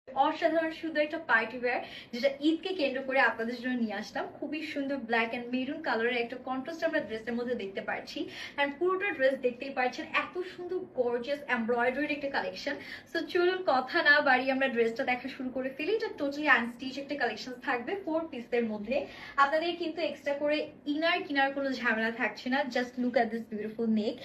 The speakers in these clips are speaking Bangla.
অসাধারণ সুন্দর একটা পার্টি ওয়্যার যেটা ঈদকে কেন্দ্র করে আপনাদের জন্য নিয়ে আসলাম। খুবই সুন্দর ব্ল্যাক এন্ড মেরুন কালারের একটা কন্ট্রাস্ট আমরা ড্রেসের মধ্যে দেখতে পাচ্ছি। এন্ড পুরোটা ড্রেস দেখতেই পাচ্ছেন এত সুন্দর গর্জিয়াস এমব্রয়ডারির একটা কালেকশন। সো চলুন কথা না বাড়িয়ে আমরা ড্রেসটা দেখা শুরু করে ফেলি। এটা টোটালি আনস্টিচ একটা কালেকশন থাকবে 4 পিসের মধ্যে। আপনাদের কিন্তু এক্সট্রা করে ইনার কিনার কোনো ঝামেলা থাকছে না। Just look at this beautiful neck.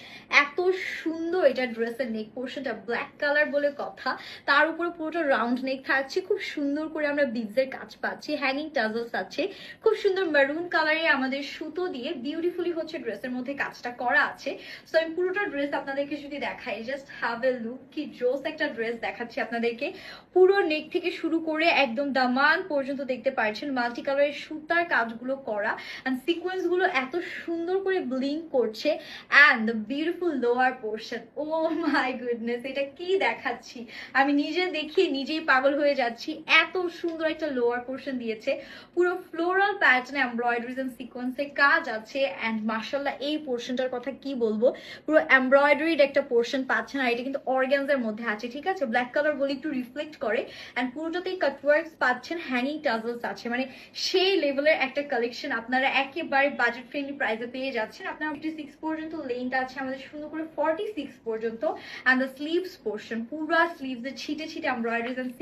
এত সুন্দর এটা ড্রেসের নেক পোর্শনটা, ব্ল্যাক কালার বলে কথা, তার উপরে পুরোটা রাউন্ড নেক থাকছে। খুব সুন্দর করে আমরা বিডসের কাজ পাচ্ছি, হ্যাঙ্গিং টাজলস আছে। খুব সুন্দর মেরুন কালারে আমাদের সুতো দিয়ে বিউটিফুলি হচ্ছে ড্রেসের মধ্যে কাজটা করা আছে। সো আমি পুরোটা ড্রেস আপনাদেরকে যদি দেখাই, জাস্ট হ্যাভ এ লুক। কি জোস একটা ড্রেস দেখাচ্ছি আপনাদেরকে। পুরো নেক থেকে শুরু করে একদম দামান পর্যন্ত দেখতে পাচ্ছেন মাল্টি কালারের সুতার কাজগুলো করা, এন্ড সিকোয়েন্স গুলো এত সুন্দর করে ব্লিঙ্ক করছে। And the beautiful lower portion, oh my goodness, এটা কি দেখাচ্ছি! আমি নিজে দেখিয়ে নিজেই পাগল হয়ে যাচ্ছি। এত সুন্দর একটা লোয়ার পোর্শন দিয়েছে, পুরো ফ্লোরাল প্যাটার্ন এমব্রয়ডারিজ এন্ড সিকোয়েন্সের কাজ আছে। এন্ড মাশাআল্লাহ এই পোর্শনটার কথা কি বলবো, পুরো এমব্রয়ডারিড একটা পোর্শন পাচ্ছেন। আর এটা কিন্তু অর্গানজার মধ্যে আছে, ঠিক আছে? ব্ল্যাক কালার বলে একটু রিফ্লেক্ট করে। এন্ড পুরোটাতেই কাটওয়ার্কস পাচ্ছেন, হ্যাঙ্গিং টাজলস আছে। মানে সেই লেভেলের একটা কালেকশন আপনারা একেবারে বাজেট ফ্রেন্ডলি প্রাইসে পেয়ে যাচ্ছেন। আপনার 56 পর্যন্ত লেন্থ আছে আমাদের সুন্দর করে 46 পর্যন্ত। এন্ড দ্য স্লিভস পোর্শন, পুরো স্লিভস ছিটে ছিটে এমব্রয়ডারিজ এন্ড